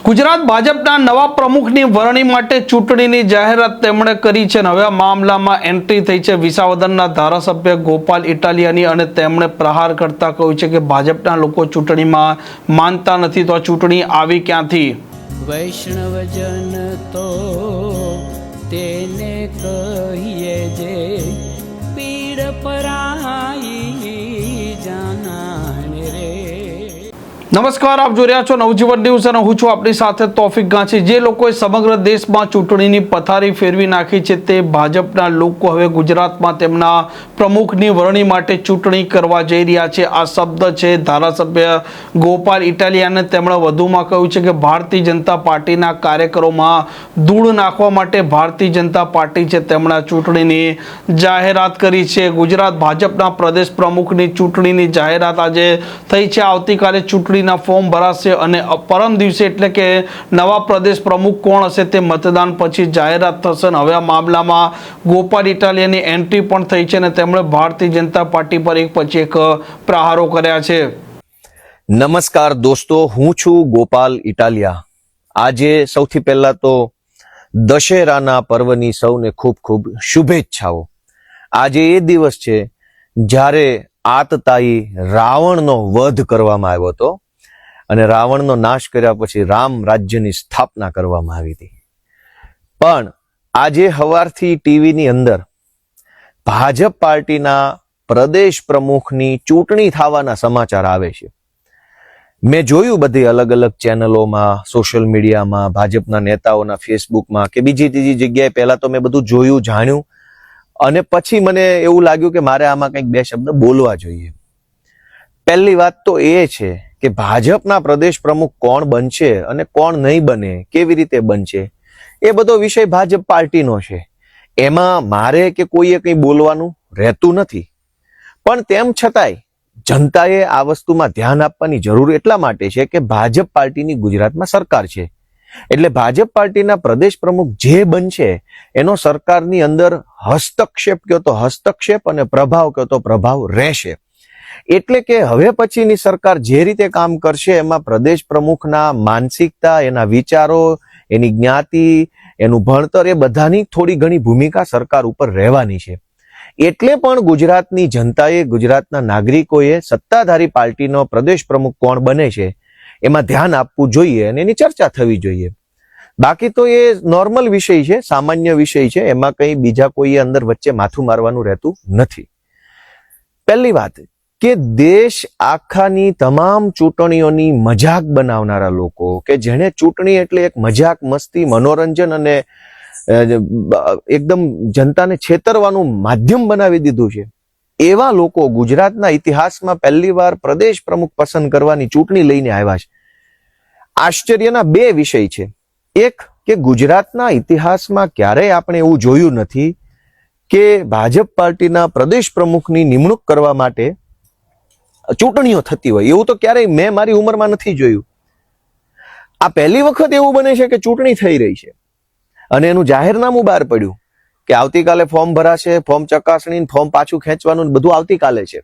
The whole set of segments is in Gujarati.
ગુજરાત ભાજપના નવા પ્રમુખની વરણી માટે ચૂંટણીની જાહેરાત તેમણે કરી છે. હવે આ મામલામાં એન્ટ્રી થઈ છે વિસાવદરના ધારાસભ્ય ગોપાલ ઇટાલિયાની અને તેમણે પ્રહાર કરતા કહ્યું છે કે ભાજપના લોકો ચૂંટણીમાં માનતા નથી, તો આ ચૂંટણી આવી ક્યાંથી? વૈષ્ણવજન તો તેને કહીએ જે પીડ પરાઈ જાનાને રે. નમસ્કાર, આપ જોઈ રહ્યા છો નવજીવન ન્યૂઝ અને હું છું આપણી સાથે તોફિક ગાંચી. જે લોકોએ સમગ્ર દેશમાં ચૂંટણીની પથારી ફેરવી નાખી છે તે ભાજપના લોકો હવે ગુજરાતમાં તેમના પ્રમુખની વરણી માટે ચૂંટણી કરવા જઈ રહ્યા છે. આ શબ્દ છે ધારાસભ્ય ગોપાલ ઇટાલિયાને. તેમણે વધુમાં કહ્યું છે કે ભારતીય જનતા પાર્ટીના કાર્યકરોમાં ધૂળ નાખવા માટે ભારતીય જનતા પાર્ટી છે તેમણે ચૂંટણીની જાહેરાત કરી છે. ગુજરાત ભાજપના પ્રદેશ પ્રમુખની ચૂંટણીની જાહેરાત આજે થઈ છે. આવતીકાલે ચૂંટણી ફોર્મ ભરાશે અને પરમ દિવસે એટલે કે નવા પ્રદેશ પ્રમુખ કોણ હશે તે મતદાન પછી જાહેરાત થશે. હવે આ મામલામાં ગોપાલ ઇટાલિયાની એન્ટ્રી પણ થઈ છે અને તેમણે ભારતીય જનતા પાર્ટી પર એક પછી એક પ્રહારો કર્યા છે. નમસ્કાર દોસ્તો, હું છું ગોપાલ ઇટાલિયા. આજે સૌથી પહેલા તો દશેરાના પર્વની સૌને ખૂબ ખૂબ શુભેચ્છાઓ. આજે એ દિવસ છે જ્યારે આતતાઈ રાવણનો વધ કરવામાં આવ્યો હતો અને રાવણનો નાશ કર્યા પછી રામ રાજ્યની સ્થાપના કરવામાં આવી હતી. પણ આજે સવારથી ટીવીની અંદર ભાજપ પાર્ટીના પ્રદેશ પ્રમુખની ચૂંટણી થવાના સમાચાર આવે છે. મેં જોયું બધી અલગ અલગ ચેનલોમાં, સોશિયલ મીડિયામાં, ભાજપના નેતાઓના ફેસબુકમાં કે બીજી ત્રીજી જગ્યાએ. પહેલા તો મેં બધું જોયું, જાણ્યું અને પછી મને એવું લાગ્યું કે મારે આમાં કંઈક બે શબ્દ બોલવા જોઈએ. પહેલી વાત તો એ છે કે ભાજપના પ્રદેશ પ્રમુખ કોણ બનશે અને કોણ નહીં બને, કેવી રીતે બનશે, એ બધો વિષય ભાજપ પાર્ટીનો છે. એમાં મારે કે કોઈએ કંઈ બોલવાનું રહેતું નથી. પણ તેમ છતાંય જનતાએ આ વસ્તુમાં ધ્યાન આપવાની જરૂર એટલા માટે છે કે ભાજપ પાર્ટીની ગુજરાતમાં સરકાર છે. એટલે ભાજપ પાર્ટીના પ્રદેશ પ્રમુખ જે બનશે એનો સરકારની અંદર હસ્તક્ષેપ કયો તો હસ્તક્ષેપ અને પ્રભાવ કયો તો પ્રભાવ રહેશે. એટલે કે હવે પછીની સરકાર જે રીતે કામ કરશે એમાં પ્રદેશ પ્રમુખના માનસિકતા, એના વિચારો, એની જ્ઞાતિ, એનું ભણતર, એ બધાની થોડી ઘણી ભૂમિકા સરકાર ઉપર રહેવાની છે. એટલે પણ ગુજરાતની જનતાએ, ગુજરાતના નાગરિકોએ સત્તાધારી પાર્ટીનો પ્રદેશ પ્રમુખ કોણ બને છે એમાં ધ્યાન આપવું જોઈએ અને એની ચર્ચા થવી જોઈએ. બાકી તો એ નોર્મલ વિષય છે, સામાન્ય વિષય છે. એમાં કંઈ બીજા કોઈએ અંદર વચ્ચે માથું મારવાનું રહેતું નથી. પહેલી વાત કે દેશ આખાની તમામ ચૂંટણીઓની મજાક બનાવનારા લોકો, કે જેણે ચૂંટણી એટલે એક મજાક, મસ્તી, મનોરંજન અને એકદમ જનતાને છેતરવાનું માધ્યમ બનાવી દીધું છે, એવા લોકો ગુજરાતના ઇતિહાસમાં પહેલીવાર પ્રદેશ પ્રમુખ પસંદ કરવાની ચૂંટણી લઈને આવ્યા છે. આશ્ચર્યના બે વિષય છે. એક કે ગુજરાતના ઇતિહાસમાં ક્યારેય આપણે એવું જોયું નથી કે ભાજપ પાર્ટીના પ્રદેશ પ્રમુખની નિમણૂક કરવા માટે ચૂંટણીઓ થતી હોય. એવું તો ક્યારેય મેં મારી ઉંમરમાં નથી જોયું. આ પહેલી વખત એવું બને છે કે ચૂંટણી થઈ રહી છે અને એનું જાહેરનામું બહાર પડ્યું કે આવતીકાલે ફોર્મ ભરાશે, ફોર્મ ચકાસણી, ફોર્મ પાછું ખેંચવાનું બધું આવતીકાલે છે.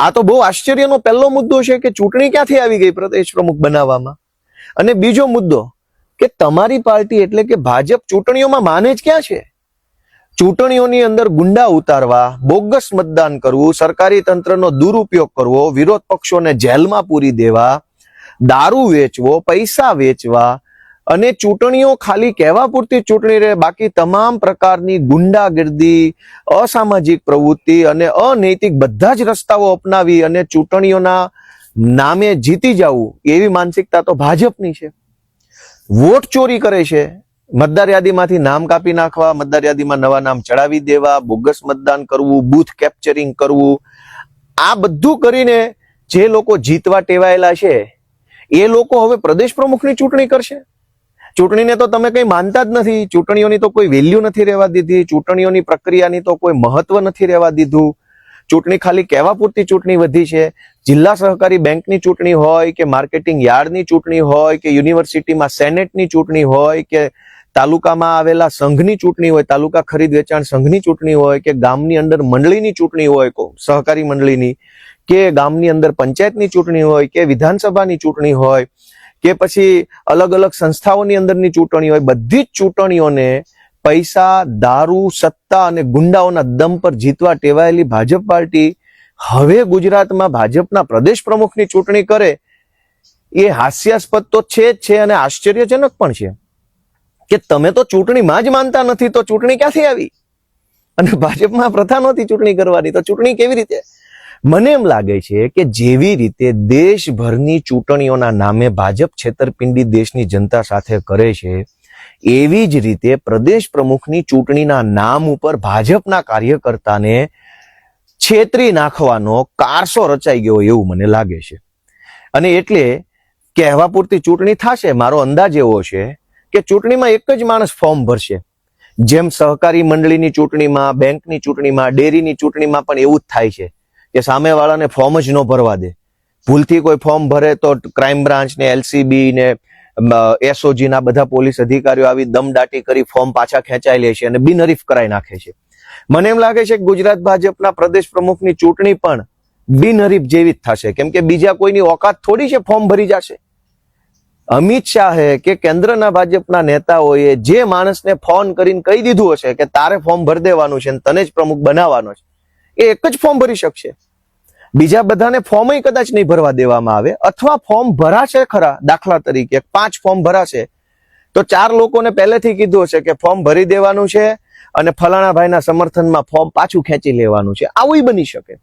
આ તો બહુ આશ્ચર્યનો પહેલો મુદ્દો છે કે ચૂંટણી ક્યાંથી આવી ગઈ પ્રદેશ પ્રમુખ બનાવવામાં. અને બીજો મુદ્દો કે તમારી પાર્ટી એટલે કે ભાજપ ચૂંટણીઓમાં માને જ ક્યાં છે? ચૂંટણીઓની અંદર ગુંડા ઉતારવા, બોગસ મતદાન કરવું, સરકારી તંત્રનો દુરુપયોગ કરવો, વિરોધ પક્ષોને જેલમાં પૂરી દેવા, દારૂ વેચવો, પૈસા વેચવા અને ચૂંટણીઓ ખાલી કહેવા પૂરતી ચૂંટણી રહે, બાકી તમામ પ્રકારની ગુંડાગીર્દી, અસામાજિક પ્રવૃત્તિ અને અનૈતિક બધા જ રસ્તાઓ અપનાવી અને ચૂંટણીઓના નામે જીતી જવું, એવી માનસિકતા તો ભાજપની છે. વોટ ચોરી કરે છે, મતદાર યાદીમાંથી નામ કાપી નાખવા, મતદાર યાદીમાં નવા નામ ચડાવી દેવા, બોગસ મતદાન કરવું, બૂથ કેપ્ચરિંગ કરવું, આ બધું કરીને જે લોકો જીતવા ટેવાયેલા છે એ લોકો હવે પ્રદેશ પ્રમુખની ચૂંટણી કરશે. ચૂંટણીને તો તમે કંઈ માનતા જ નથી. ચૂંટણીઓની તો કોઈ વેલ્યુ નથી રહેવા દીધી. ચૂંટણીઓની પ્રક્રિયાની તો કોઈ મહત્વ નથી રહેવા દીધું. ચૂંટણી ખાલી કહેવા પૂરતી ચૂંટણી વધી છે. જિલ્લા સહકારી બેંકની ચૂંટણી હોય કે માર્કેટિંગ યાર્ડની ચૂંટણી હોય કે યુનિવર્સિટીમાં સેનેટની ચૂંટણી હોય કે તાલુકામાં આવેલા સંઘની ચૂંટણી હોય, તાલુકા ખરીદ વેચાણ સંઘની ચૂંટણી હોય કે ગામની અંદર મંડળીની ચૂંટણી હોય, સહકારી મંડળીની, કે ગામની અંદર પંચાયતની ચૂંટણી હોય કે વિધાનસભાની ચૂંટણી હોય કે પછી અલગ અલગ સંસ્થાઓની અંદરની ચૂંટણી હોય, બધી જ ચૂંટણીઓને પૈસા, દારૂ, સત્તા અને ગુંડાઓના દમ પર જીતવા ટેવાયેલી ભાજપ પાર્ટી હવે ગુજરાતમાં ભાજપના પ્રદેશ પ્રમુખની ચૂંટણી કરે એ હાસ્યાસ્પદ તો છે જ છે અને આશ્ચર્યજનક પણ છે કે તમે તો ચૂંટણીમાં જ માનતા નથી, તો ચૂંટણી ક્યાંથી આવી? અને ભાજપમાં પ્રથા નહોતી ચૂંટણી કરવાની, તો ચૂંટણી કેવી રીતે? મને એમ લાગે છે કે જેવી રીતે દેશભરની ચૂંટણીઓના નામે ભાજપ છેતરપિંડી દેશની જનતા સાથે કરે છે, એવી જ રીતે પ્રદેશ પ્રમુખની ચૂંટણીના નામ ઉપર ભાજપના કાર્યકર્તાને છેતરી નાખવાનો કારસો રચાઈ ગયો એવું મને લાગે છે. અને એટલે કહેવા પૂરતી ચૂંટણી થશે. મારો અંદાજ એવો છે કે ચૂંટણીમાં એક જ માણસ ફોર્મ ભરશે. જેમ સહકારી મંડળીની ચૂંટણીમાં, બેંકની ચૂંટણીમાં, ડેરીની ચૂંટણીમાં પણ એવું જ થાય છે કે સામેવાળાને ફોર્મ જ ન ભરવા દે. ભૂલથી કોઈ ફોર્મ ભરે તો ક્રાઇમ બ્રાન્ચ ને, LCB ને, SOG ના બધા પોલીસ અધિકારીઓ આવી દમદાટી કરી ફોર્મ પાછા ખેંચાઈ લે છે અને બિનહરીફ કરાઈ નાખે છે. મને એમ લાગે છે કે ગુજરાત ભાજપના પ્રદેશ પ્રમુખની ચૂંટણી પણ બિનહરીફ જેવી જ થશે, કેમ કે બીજા કોઈની ઓકાત થોડી છે ફોર્મ ભરી જશે. અમિત શાહે કે કેન્દ્રના ભાજપના નેતાઓએ જે માણસને ફોન કરીને કહી દીધું હશે કે તારે ફોર્મ ભરી દેવાનું છે અને તને જ પ્રમુખ બનાવવાનો છે, એ એક જ ફોર્મ ભરી શકશે. બીજા બધાને ફોર્મ કદાચ નહીં ભરવા દેવામાં આવે, અથવા ફોર્મ ભરાશે ખરા. દાખલા તરીકે 5 ફોર્મ ભરાશે તો 4 લોકોને પહેલેથી કીધું હશે કે ફોર્મ ભરી દેવાનું છે અને ફલાણા ભાઈના સમર્થનમાં ફોર્મ પાછું ખેંચી લેવાનું છે. આવું બની શકે.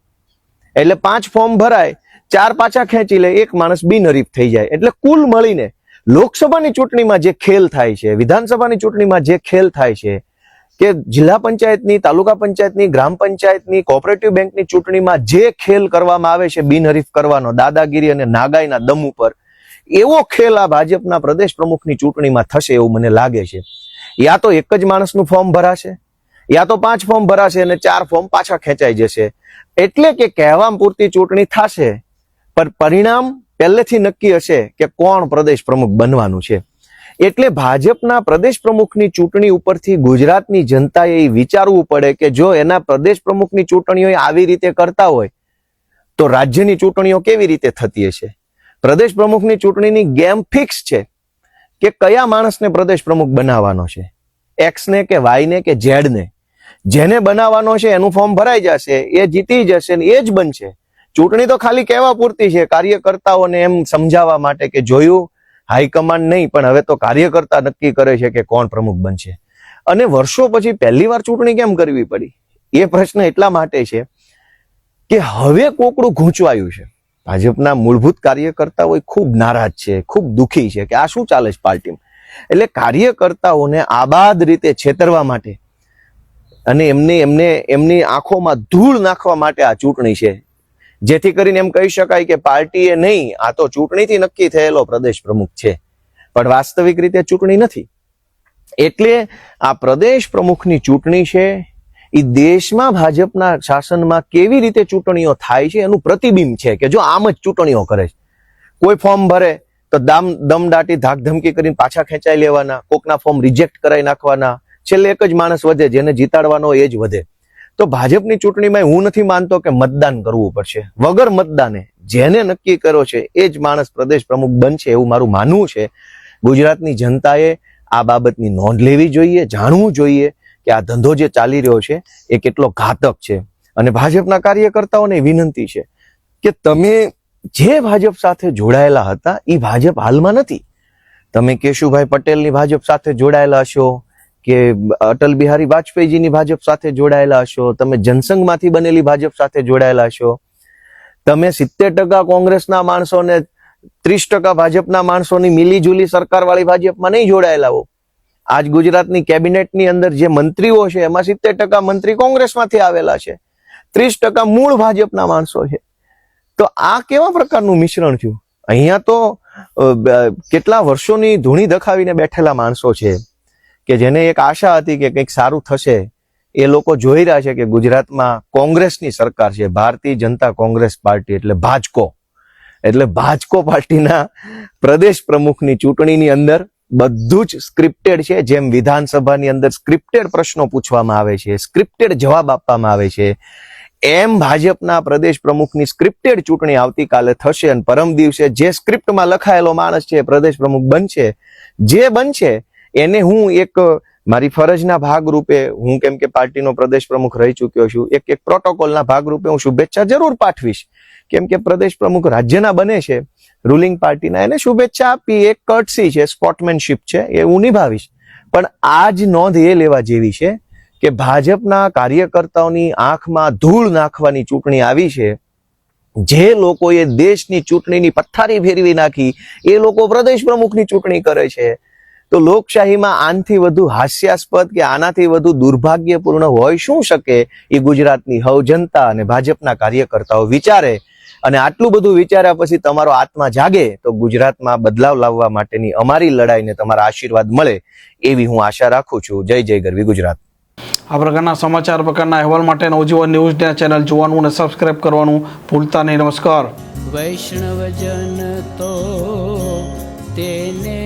એટલે 5 ફોર્મ ભરાય, 4 પાછા ખેંચી લે, એક માણસ બિનહરીફ થઈ જાય. એટલે કુલ મળીને લોકસભાની ચૂંટણીમાં જે ખેલ થાય છે, વિધાનસભાની ચૂંટણીમાં જે ખેલ થાય છે, કે જિલ્લા પંચાયતની, તાલુકા પંચાયતની, ગ્રામ પંચાયતની, કોઓપરેટિવ બેંકની ચૂંટણીમાં જે ખેલ કરવામાં આવે છે બિનહરીફ કરવાનો, દાદાગીરી અને નાગાઈના દમ ઉપર, એવો ખેલ આ ભાજપના પ્રદેશ પ્રમુખની ચૂંટણીમાં થશે એવું મને લાગે છે. યા તો એક જ માણસનું ફોર્મ ભરાશે, યા તો 5 ફોર્મ ભરાશે અને 4 ફોર્મ પાછા ખેંચાઈ જશે. એટલે કે કહેવા પૂરતી ચૂંટણી થશે, પણ પરિણામ પહેલેથી નક્કી હશે કે કોણ પ્રદેશ પ્રમુખ બનવાનું છે. એટલે ભાજપના પ્રદેશ પ્રમુખની ચૂંટણી ઉપરથી ગુજરાતની જનતાએ વિચારવું પડે કે જો એના પ્રદેશ પ્રમુખની ચૂંટણીઓ આવી રીતે કરતા હોય તો રાજ્યની ચૂંટણીઓ કેવી રીતે થતી હશે. પ્રદેશ પ્રમુખની ચૂંટણીની ગેમ ફિક્સ છે કે કયા માણસને પ્રદેશ પ્રમુખ બનાવવાનો છે, X ને કે Y ને કે Z ને. જેને બનાવવાનો છે એનું ફોર્મ ભરાઈ જશે, એ જીતી જશે ને એ જ બનશે. ચૂંટણી તો ખાલી કહેવા પૂરતી છે, કાર્યકર્તાઓને એમ સમજાવવા માટે કે જોયું, હાઈકમાન્ડ નહીં પણ હવે તો કાર્યકર્તા નક્કી કરે છે કે કોણ પ્રમુખ બનશે. અને વર્ષો પછી પહેલી વાર ચૂંટણી કેમ કરવી પડી એ પ્રશ્ન એટલા માટે છે કે હવે કોકડું ગૂંચવાયું છે. ભાજપના મૂળભૂત કાર્યકર્તાઓ ખૂબ નારાજ છે, ખૂબ દુઃખી છે કે આ શું ચાલે છે પાર્ટીમાં. એટલે કાર્યકર્તાઓને આબાદ રીતે છેતરવા માટે અને એમની આંખોમાં ધૂળ નાખવા માટે આ ચૂંટણી છે, જેથી કરીને એમ કહી શકાય કે પાર્ટીએ નહીં, આ તો ચૂંટણીથી નક્કી થયેલો પ્રદેશ પ્રમુખ છે, પણ વાસ્તવિક રીતે ચૂંટણી નથી. એટલે આ પ્રદેશ પ્રમુખની ચૂંટણી છે એ દેશમાં ભાજપના શાસનમાં કેવી રીતે ચૂંટણીઓ થાય છે એનું પ્રતિબિંબ છે કે જો આમ જ ચૂંટણીઓ કરે છે. કોઈ ફોર્મ ભરે તો દમદાટી ધાકધમકી કરીને પાછા ખેંચાઈ લેવાના, કોકના ફોર્મ રિજેક્ટ કરાવી નાખવાના, છેલ્લે એક જ માણસ વધે, જેને જીતાડવાનો એ જ વધે. તો ભાજપની ચૂંટણીમાં હું નથી માનતો કે મતદાન કરવું પડશે. વગર મતદાને જેને નક્કી કર્યો છે એ જ માણસ પ્રદેશ પ્રમુખ બનશે એવું મારું માનવું છે. ગુજરાતની જનતાએ આ બાબતની નોંધ લેવી જોઈએ, જાણવું જોઈએ કે આ ધંધો જે ચાલી રહ્યો છે એ કેટલો ઘાતક છે. અને ભાજપના કાર્યકર્તાઓને વિનંતી છે કે તમે જે ભાજપ સાથે જોડાયેલા હતા એ ભાજપ હાલમાં નથી. તમે કેશુભાઈ પટેલની ભાજપ સાથે જોડાયેલા હશો, કે અટલ બિહારી વાજપેયીજીની ભાજપ સાથે જોડાયેલા હશો, તમે જનસંઘમાંથી બનેલી ભાજપ સાથે જોડાયેલા હશો, તમે 70% કોંગ્રેસના માણસો ને 30% ભાજપના માણસોની મિલીજુલી સરકારવાળી ભાજપમાં નહીં જોડાયેલા હો. આજ ગુજરાતની કેબિનેટની અંદર જે મંત્રીઓ છે એમાં 70% મંત્રી કોંગ્રેસમાંથી આવેલા છે, 30% મૂળ ભાજપના માણસો છે. તો આ કેવા પ્રકારનું મિશ્રણ થયું? અહીંયા તો કેટલા વર્ષોની ધૂણી દખાવીને બેઠેલા માણસો છે કે જેને એક આશા હતી કે કંઈક સારું થશે. એ લોકો જોઈ રહ્યા છે કે ગુજરાતમાં કોંગ્રેસની સરકાર છે, ભારતીય જનતા કોંગ્રેસ પાર્ટી એટલે ભાજકો. એટલે ભાજકો પાર્ટીના પ્રદેશ પ્રમુખની ચૂંટણીની અંદર બધું જ સ્ક્રિપ્ટેડ છે. જેમ વિધાનસભાની અંદર સ્ક્રિપ્ટેડ પ્રશ્નો પૂછવામાં આવે છે, સ્ક્રિપ્ટેડ જવાબ આપવામાં આવે છે, એમ ભાજપના પ્રદેશ પ્રમુખની સ્ક્રિપ્ટેડ ચૂંટણી આવતીકાલે થશે અને પરમ દિવસે જે સ્ક્રિપ્ટમાં લખાયેલો માણસ છે પ્રદેશ પ્રમુખ બનશે, જે બનશે એને હું એક મારી ફરજના ભાગરૂપે, હું કેમ કે પાર્ટીનો પ્રદેશ પ્રમુખ રહી ચૂક્યો છું, એક પ્રોટોકોલના ભાગરૂપે હું શુભેચ્છા જરૂર પાઠવીશ. કેમ કે પ્રદેશ પ્રમુખ રાજ્યના બને છે, રૂલિંગ પાર્ટીના, એને શુભેચ્છા આપી, એક કર્ટસી છે, સ્પોર્ટમેનશિપ છે, એ હું નિભાવીશ. પણ આજ નોંધ એ લેવા જેવી છે કે ભાજપના કાર્યકર્તાઓની આંખમાં ધૂળ નાખવાની ચૂંટણી આવી છે. જે લોકોએ દેશની ચૂંટણીની પથારી ફેરવી નાખી એ લોકો પ્રદેશ પ્રમુખની ચૂંટણી કરે છે. તો લોકશાહીમાં આનાથી વધુ હાસ્યાસ્પદ કે આનાથી વધુ દુર્ભાગ્યપૂર્ણ હોઈ શું શકે? એ ગુજરાતની હવ જનતા અને ભાજપના કાર્યકર્તાઓ વિચારે, અને આટલું બધું વિચાર્યા પછી તમારો આત્મા જાગે તો ગુજરાતમાં બદલાવ લાવવા માટેની અમારી લડાઈને તમારા આશીર્વાદ મળે એવી હું આશા રાખું છું. જય જય ગરવી ગુજરાત. આ પ્રકારના સમાચાર, પ્રકારના અહેવાલ માટે નવજીવન ન્યૂઝ ચેનલ જોવાનું અને સબસ્ક્રાઇબ કરવાનું ભૂલતા નહીં. નમસ્કાર. વૈષ્ણવજન તો તેને